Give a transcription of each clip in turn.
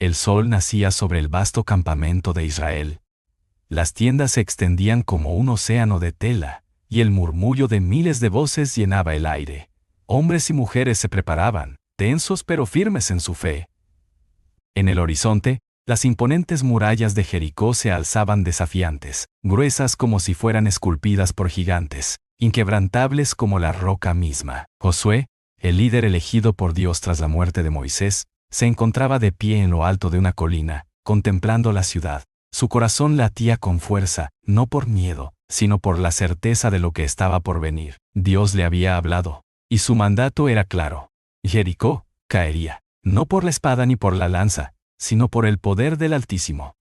El sol nacía sobre el vasto campamento de Israel. Las tiendas se extendían como un océano de tela, y el murmullo de miles de voces llenaba el aire. Hombres y mujeres se preparaban, tensos pero firmes en su fe. En el horizonte, las imponentes murallas de Jericó se alzaban desafiantes, gruesas como si fueran esculpidas por gigantes, inquebrantables como la roca misma. Josué, el líder elegido por Dios tras la muerte de Moisés, se encontraba de pie en lo alto de una colina, contemplando la ciudad. Su corazón latía con fuerza, no por miedo, sino por la certeza de lo que estaba por venir. Dios le había hablado, y su mandato era claro. Jericó caería, no por la espada ni por la lanza, sino por el poder del Altísimo.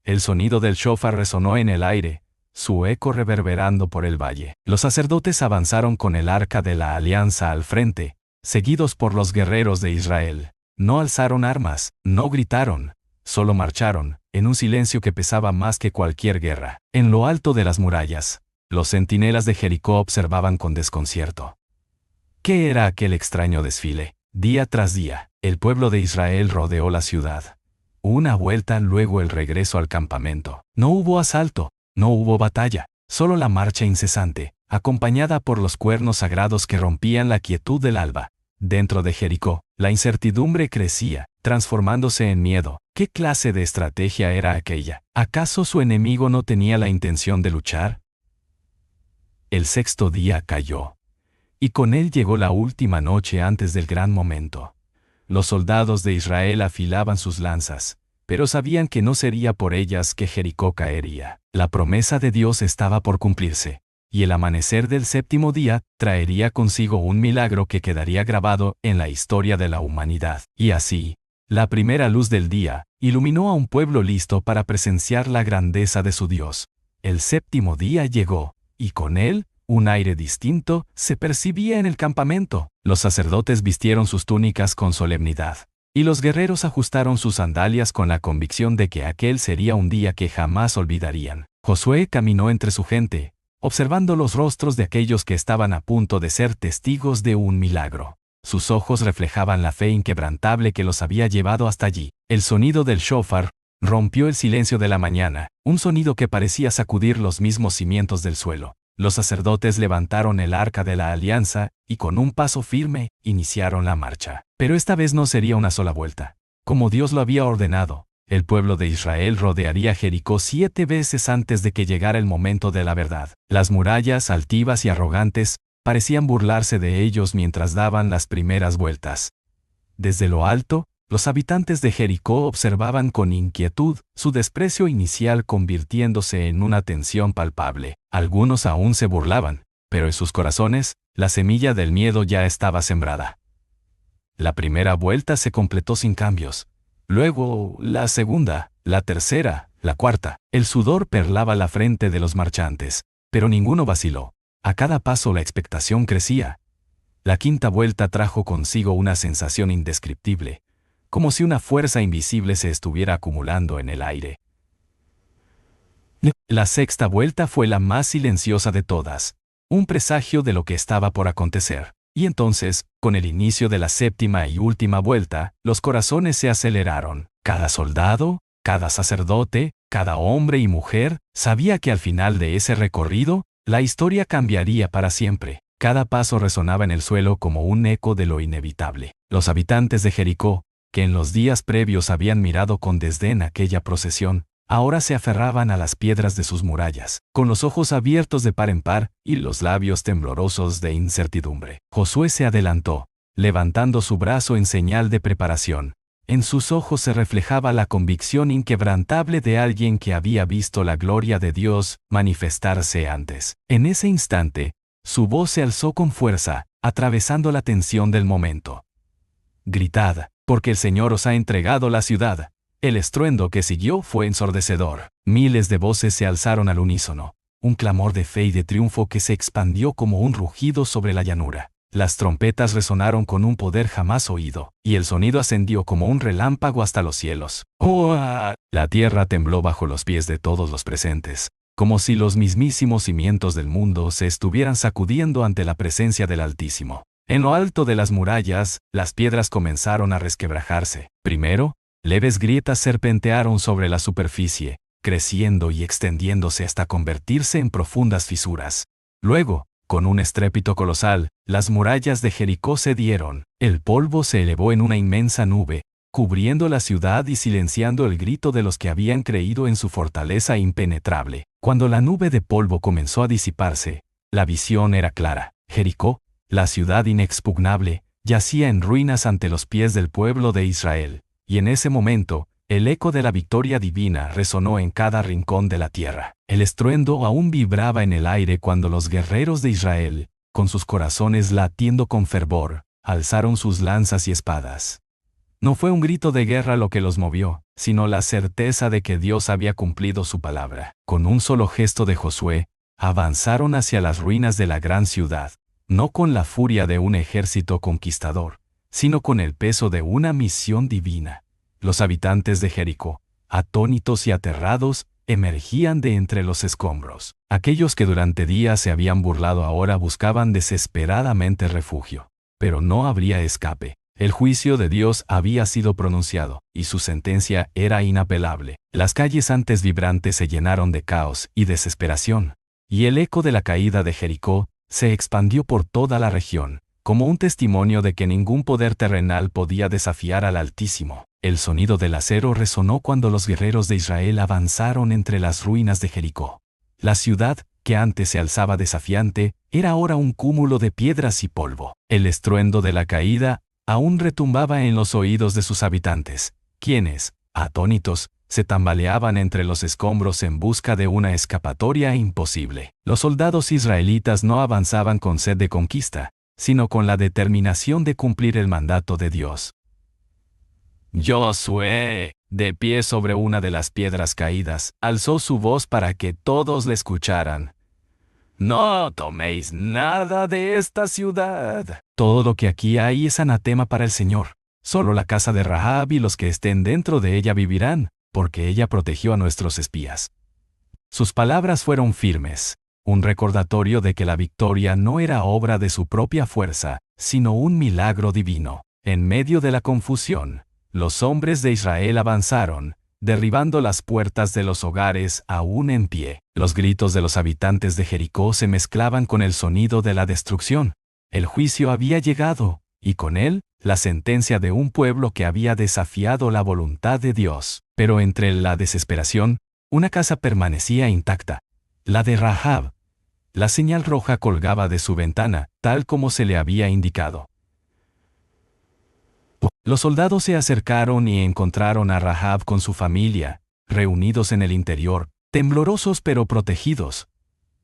El sonido del shofar resonó en el aire, su eco reverberando por el valle. Los sacerdotes avanzaron con el arca de la alianza al frente, seguidos por los guerreros de Israel. No alzaron armas, no gritaron, solo marcharon, en un silencio que pesaba más que cualquier guerra. En lo alto de las murallas, los centinelas de Jericó observaban con desconcierto. ¿Qué era aquel extraño desfile? Día tras día, el pueblo de Israel rodeó la ciudad. Una vuelta, luego el regreso al campamento. No hubo asalto, no hubo batalla, solo la marcha incesante, acompañada por los cuernos sagrados que rompían la quietud del alba. Dentro de Jericó, la incertidumbre crecía, transformándose en miedo. ¿Qué clase de estrategia era aquella? ¿Acaso su enemigo no tenía la intención de luchar? El sexto día cayó, y con él llegó la última noche antes del gran momento. Los soldados de Israel afilaban sus lanzas, pero sabían que no sería por ellas que Jericó caería. La promesa de Dios estaba por cumplirse, y el amanecer del séptimo día traería consigo un milagro que quedaría grabado en la historia de la humanidad. Y así, la primera luz del día iluminó a un pueblo listo para presenciar la grandeza de su Dios. El séptimo día llegó, y con él, un aire distinto se percibía en el campamento. Los sacerdotes vistieron sus túnicas con solemnidad, y los guerreros ajustaron sus sandalias con la convicción de que aquel sería un día que jamás olvidarían. Josué caminó entre su gente, observando los rostros de aquellos que estaban a punto de ser testigos de un milagro. Sus ojos reflejaban la fe inquebrantable que los había llevado hasta allí. El sonido del shofar rompió el silencio de la mañana, un sonido que parecía sacudir los mismos cimientos del suelo. Los sacerdotes levantaron el arca de la alianza y con un paso firme iniciaron la marcha. Pero esta vez no sería una sola vuelta. Como Dios lo había ordenado, el pueblo de Israel rodearía Jericó 7 veces antes de que llegara el momento de la verdad. Las murallas, altivas y arrogantes, parecían burlarse de ellos mientras daban las primeras vueltas. Desde lo alto, los habitantes de Jericó observaban con inquietud, su desprecio inicial convirtiéndose en una tensión palpable. Algunos aún se burlaban, pero en sus corazones, la semilla del miedo ya estaba sembrada. La primera vuelta se completó sin cambios. Luego, la segunda, la tercera, la cuarta. El sudor perlaba la frente de los marchantes, pero ninguno vaciló. A cada paso la expectación crecía. La quinta vuelta trajo consigo una sensación indescriptible, como si una fuerza invisible se estuviera acumulando en el aire. La sexta vuelta fue la más silenciosa de todas, un presagio de lo que estaba por acontecer. Y entonces, con el inicio de la séptima y última vuelta, los corazones se aceleraron. Cada soldado, cada sacerdote, cada hombre y mujer, sabía que al final de ese recorrido, la historia cambiaría para siempre. Cada paso resonaba en el suelo como un eco de lo inevitable. Los habitantes de Jericó, que en los días previos habían mirado con desdén aquella procesión, ahora se aferraban a las piedras de sus murallas, con los ojos abiertos de par en par y los labios temblorosos de incertidumbre. Josué se adelantó, levantando su brazo en señal de preparación. En sus ojos se reflejaba la convicción inquebrantable de alguien que había visto la gloria de Dios manifestarse antes. En ese instante, su voz se alzó con fuerza, atravesando la tensión del momento. «Gritad, porque el Señor os ha entregado la ciudad». El estruendo que siguió fue ensordecedor. Miles de voces se alzaron al unísono, un clamor de fe y de triunfo que se expandió como un rugido sobre la llanura. Las trompetas resonaron con un poder jamás oído, y el sonido ascendió como un relámpago hasta los cielos. ¡Oh! La tierra tembló bajo los pies de todos los presentes, como si los mismísimos cimientos del mundo se estuvieran sacudiendo ante la presencia del Altísimo. En lo alto de las murallas, las piedras comenzaron a resquebrajarse. Primero, Leves grietas serpentearon sobre la superficie, creciendo y extendiéndose hasta convertirse en profundas fisuras. Luego, con un estrépito colosal, las murallas de Jericó cedieron. El polvo se elevó en una inmensa nube, cubriendo la ciudad y silenciando el grito de los que habían creído en su fortaleza impenetrable. Cuando la nube de polvo comenzó a disiparse, la visión era clara. Jericó, la ciudad inexpugnable, yacía en ruinas ante los pies del pueblo de Israel, y en ese momento, el eco de la victoria divina resonó en cada rincón de la tierra. El estruendo aún vibraba en el aire cuando los guerreros de Israel, con sus corazones latiendo con fervor, alzaron sus lanzas y espadas. No fue un grito de guerra lo que los movió, sino la certeza de que Dios había cumplido su palabra. Con un solo gesto de Josué, avanzaron hacia las ruinas de la gran ciudad, no con la furia de un ejército conquistador, sino con el peso de una misión divina. Los habitantes de Jericó, atónitos y aterrados, emergían de entre los escombros. Aquellos que durante días se habían burlado ahora buscaban desesperadamente refugio. Pero no habría escape. El juicio de Dios había sido pronunciado, y su sentencia era inapelable. Las calles antes vibrantes se llenaron de caos y desesperación, y el eco de la caída de Jericó se expandió por toda la región, como un testimonio de que ningún poder terrenal podía desafiar al Altísimo. El sonido del acero resonó cuando los guerreros de Israel avanzaron entre las ruinas de Jericó. La ciudad, que antes se alzaba desafiante, era ahora un cúmulo de piedras y polvo. El estruendo de la caída aún retumbaba en los oídos de sus habitantes, quienes, atónitos, se tambaleaban entre los escombros en busca de una escapatoria imposible. Los soldados israelitas no avanzaban con sed de conquista, sino con la determinación de cumplir el mandato de Dios. Josué, de pie sobre una de las piedras caídas, alzó su voz para que todos le escucharan. «No toméis nada de esta ciudad. Todo lo que aquí hay es anatema para el Señor. Solo la casa de Rahab y los que estén dentro de ella vivirán, porque ella protegió a nuestros espías». Sus palabras fueron firmes, un recordatorio de que la victoria no era obra de su propia fuerza, sino un milagro divino. En medio de la confusión, los hombres de Israel avanzaron, derribando las puertas de los hogares aún en pie. Los gritos de los habitantes de Jericó se mezclaban con el sonido de la destrucción. El juicio había llegado, y con él, la sentencia de un pueblo que había desafiado la voluntad de Dios. Pero entre la desesperación, una casa permanecía intacta, la de Rahab. La señal roja colgaba de su ventana, tal como se le había indicado. Los soldados se acercaron y encontraron a Rahab con su familia, reunidos en el interior, temblorosos pero protegidos.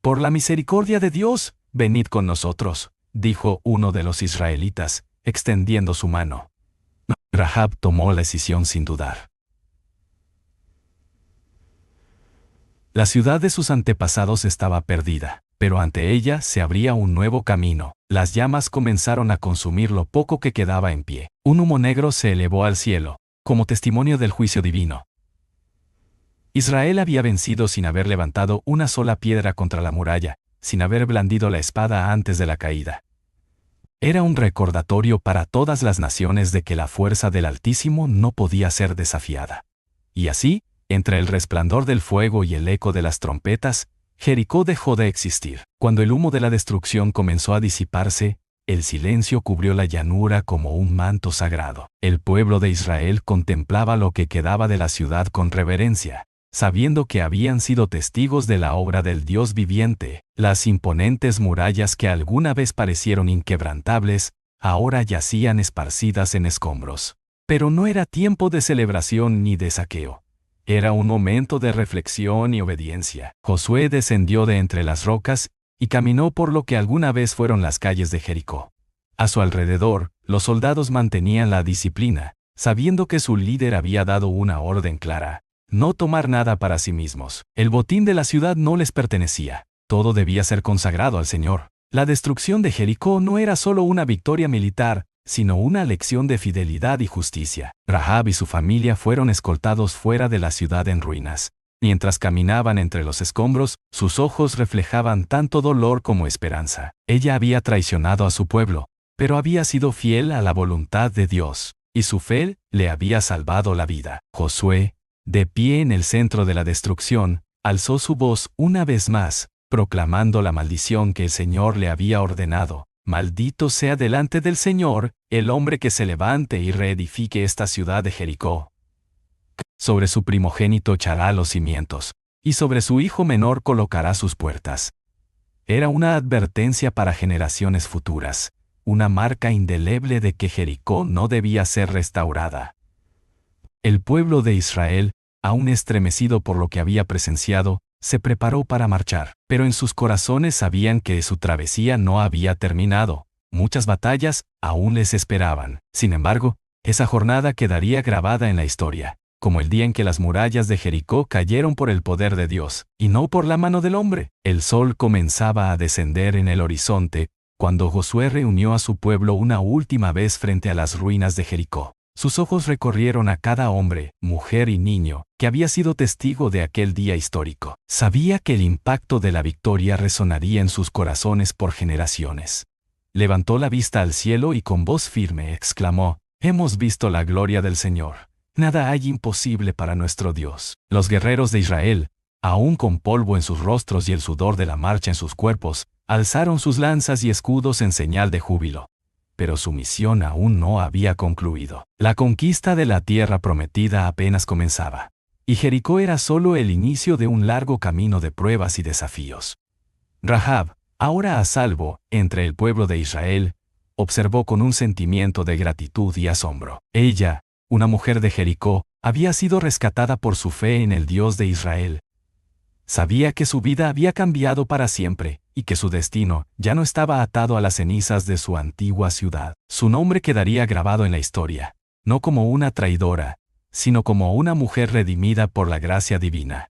«Por la misericordia de Dios, venid con nosotros», dijo uno de los israelitas, extendiendo su mano. Rahab tomó la decisión sin dudar. La ciudad de sus antepasados estaba perdida, pero ante ella se abría un nuevo camino. Las llamas comenzaron a consumir lo poco que quedaba en pie. Un humo negro se elevó al cielo, como testimonio del juicio divino. Israel había vencido sin haber levantado una sola piedra contra la muralla, sin haber blandido la espada antes de la caída. Era un recordatorio para todas las naciones de que la fuerza del Altísimo no podía ser desafiada. Y así, entre el resplandor del fuego y el eco de las trompetas, Jericó dejó de existir. Cuando el humo de la destrucción comenzó a disiparse, el silencio cubrió la llanura como un manto sagrado. El pueblo de Israel contemplaba lo que quedaba de la ciudad con reverencia, sabiendo que habían sido testigos de la obra del Dios viviente. Las imponentes murallas que alguna vez parecieron inquebrantables, ahora yacían esparcidas en escombros. Pero no era tiempo de celebración ni de saqueo. Era un momento de reflexión y obediencia. Josué descendió de entre las rocas y caminó por lo que alguna vez fueron las calles de Jericó. A su alrededor, los soldados mantenían la disciplina, sabiendo que su líder había dado una orden clara: no tomar nada para sí mismos. El botín de la ciudad no les pertenecía. Todo debía ser consagrado al Señor. La destrucción de Jericó no era solo una victoria militar, sino una lección de fidelidad y justicia. Rahab y su familia fueron escoltados fuera de la ciudad en ruinas. Mientras caminaban entre los escombros, sus ojos reflejaban tanto dolor como esperanza. Ella había traicionado a su pueblo, pero había sido fiel a la voluntad de Dios. y su fe le había salvado la vida. Josué, de pie en el centro de la destrucción, alzó su voz una vez más, proclamando la maldición que el Señor le había ordenado. Maldito sea delante del Señor el hombre que se levante y reedifique esta ciudad de Jericó. Sobre su primogénito echará los cimientos, y sobre su hijo menor colocará sus puertas. Era una advertencia para generaciones futuras, una marca indeleble de que Jericó no debía ser restaurada. El pueblo de Israel, aún estremecido por lo que había presenciado, se preparó para marchar, pero en sus corazones sabían que su travesía no había terminado. Muchas batallas aún les esperaban. Sin embargo, esa jornada quedaría grabada en la historia, como el día en que las murallas de Jericó cayeron por el poder de Dios, y no por la mano del hombre. El sol comenzaba a descender en el horizonte, cuando Josué reunió a su pueblo una última vez frente a las ruinas de Jericó. Sus ojos recorrieron a cada hombre, mujer y niño, que había sido testigo de aquel día histórico. Sabía que el impacto de la victoria resonaría en sus corazones por generaciones. Levantó la vista al cielo y con voz firme exclamó: «Hemos visto la gloria del Señor. Nada hay imposible para nuestro Dios». Los guerreros de Israel, aún con polvo en sus rostros y el sudor de la marcha en sus cuerpos, alzaron sus lanzas y escudos en señal de júbilo. Pero su misión aún no había concluido. La conquista de la tierra prometida apenas comenzaba, y Jericó era solo el inicio de un largo camino de pruebas y desafíos. Rahab, ahora a salvo entre el pueblo de Israel, observó con un sentimiento de gratitud y asombro. Ella, una mujer de Jericó, había sido rescatada por su fe en el Dios de Israel. Sabía que su vida había cambiado para siempre, y que su destino ya no estaba atado a las cenizas de su antigua ciudad. Su nombre quedaría grabado en la historia, no como una traidora, sino como una mujer redimida por la gracia divina.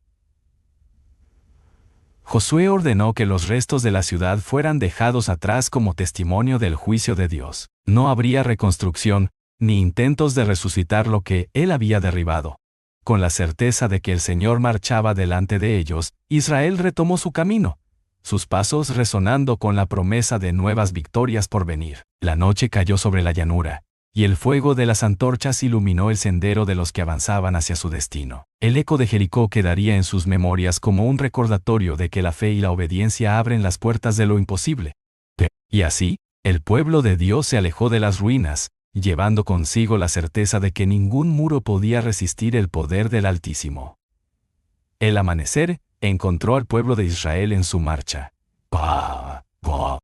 Josué ordenó que los restos de la ciudad fueran dejados atrás como testimonio del juicio de Dios. No habría reconstrucción, ni intentos de resucitar lo que él había derribado. Con la certeza de que el Señor marchaba delante de ellos, Israel retomó su camino, sus pasos resonando con la promesa de nuevas victorias por venir. La noche cayó sobre la llanura, y el fuego de las antorchas iluminó el sendero de los que avanzaban hacia su destino. El eco de Jericó quedaría en sus memorias como un recordatorio de que la fe y la obediencia abren las puertas de lo imposible. Y así, el pueblo de Dios se alejó de las ruinas, llevando consigo la certeza de que ningún muro podía resistir el poder del Altísimo. El amanecer encontró al pueblo de Israel en su marcha.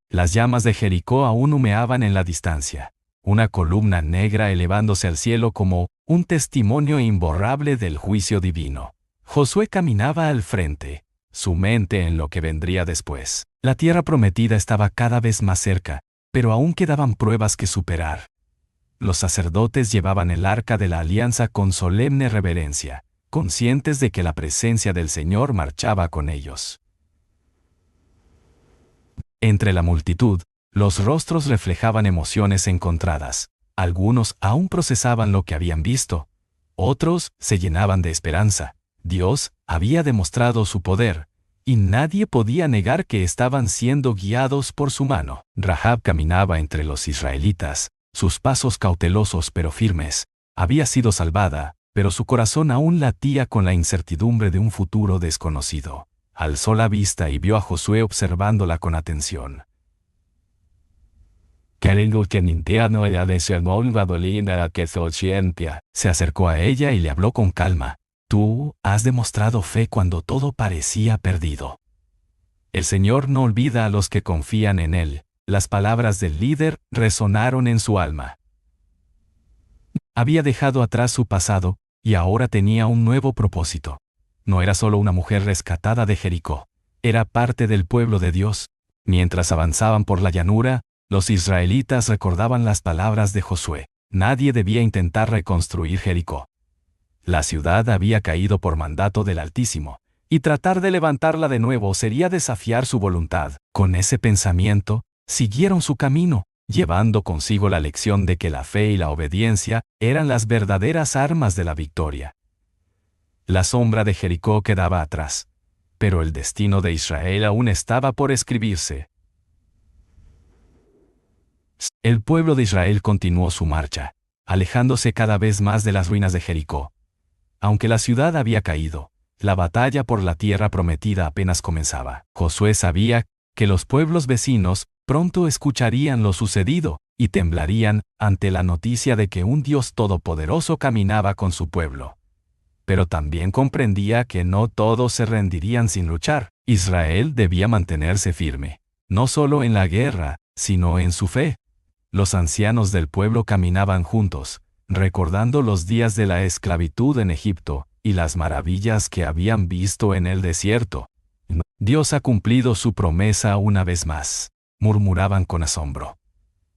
Las llamas de Jericó aún humeaban en la distancia, una columna negra elevándose al cielo como un testimonio imborrable del juicio divino. Josué caminaba al frente, su mente en lo que vendría después. La tierra prometida estaba cada vez más cerca, pero aún quedaban pruebas que superar. Los sacerdotes llevaban el arca de la alianza con solemne reverencia, conscientes de que la presencia del Señor marchaba con ellos. Entre la multitud, los rostros reflejaban emociones encontradas. Algunos aún procesaban lo que habían visto, otros se llenaban de esperanza. Dios había demostrado su poder, y nadie podía negar que estaban siendo guiados por su mano. Rahab caminaba entre los israelitas, sus pasos cautelosos pero firmes. Había sido salvada, pero su corazón aún latía con la incertidumbre de un futuro desconocido. Alzó la vista y vio a Josué observándola con atención. Se acercó a ella y le habló con calma. Tú has demostrado fe cuando todo parecía perdido. El Señor no olvida a los que confían en Él. Las palabras del líder resonaron en su alma. Había dejado atrás su pasado, y ahora tenía un nuevo propósito. No era solo una mujer rescatada de Jericó, era parte del pueblo de Dios. Mientras avanzaban por la llanura, los israelitas recordaban las palabras de Josué. Nadie debía intentar reconstruir Jericó. La ciudad había caído por mandato del Altísimo, y tratar de levantarla de nuevo sería desafiar su voluntad. Con ese pensamiento, siguieron su camino, llevando consigo la lección de que la fe y la obediencia eran las verdaderas armas de la victoria. La sombra de Jericó quedaba atrás, pero el destino de Israel aún estaba por escribirse. El pueblo de Israel continuó su marcha, alejándose cada vez más de las ruinas de Jericó. Aunque la ciudad había caído, la batalla por la tierra prometida apenas comenzaba. Josué sabía que los pueblos vecinos pronto escucharían lo sucedido y temblarían ante la noticia de que un Dios todopoderoso caminaba con su pueblo. Pero también comprendía que no todos se rendirían sin luchar. Israel debía mantenerse firme, no solo en la guerra, sino en su fe. Los ancianos del pueblo caminaban juntos, recordando los días de la esclavitud en Egipto y las maravillas que habían visto en el desierto. Dios ha cumplido su promesa una vez más, murmuraban con asombro.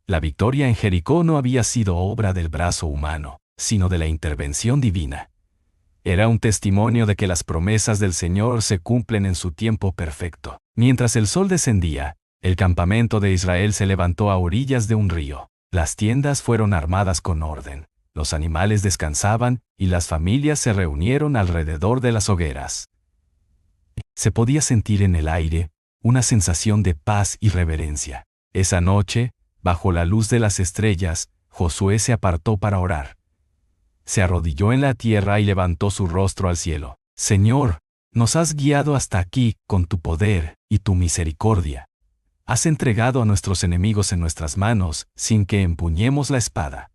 La victoria en Jericó no había sido obra del brazo humano, sino de la intervención divina. Era un testimonio de que las promesas del Señor se cumplen en su tiempo perfecto. Mientras el sol descendía, el campamento de Israel se levantó a orillas de un río. Las tiendas fueron armadas con orden, los animales descansaban y las familias se reunieron alrededor de las hogueras. Se podía sentir en el aire una sensación de paz y reverencia. Esa noche, bajo la luz de las estrellas, Josué se apartó para orar. Se arrodilló en la tierra y levantó su rostro al cielo. Señor, nos has guiado hasta aquí con tu poder y tu misericordia. Has entregado a nuestros enemigos en nuestras manos sin que empuñemos la espada.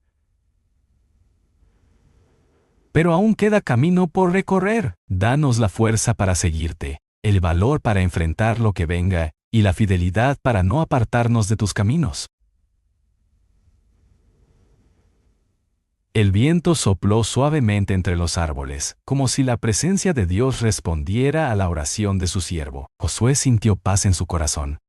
Pero aún queda camino por recorrer. Danos la fuerza para seguirte, el valor para enfrentar lo que venga y la fidelidad para no apartarnos de tus caminos. El viento sopló suavemente entre los árboles, como si la presencia de Dios respondiera a la oración de su siervo. Josué sintió paz en su corazón.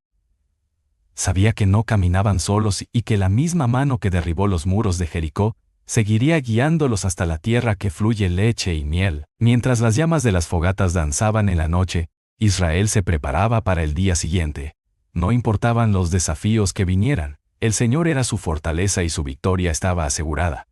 Sabía que no caminaban solos y que la misma mano que derribó los muros de Jericó seguiría guiándolos hasta la tierra que fluye leche y miel. Mientras las llamas de las fogatas danzaban en la noche, Israel se preparaba para el día siguiente. No importaban los desafíos que vinieran, el Señor era su fortaleza y su victoria estaba asegurada.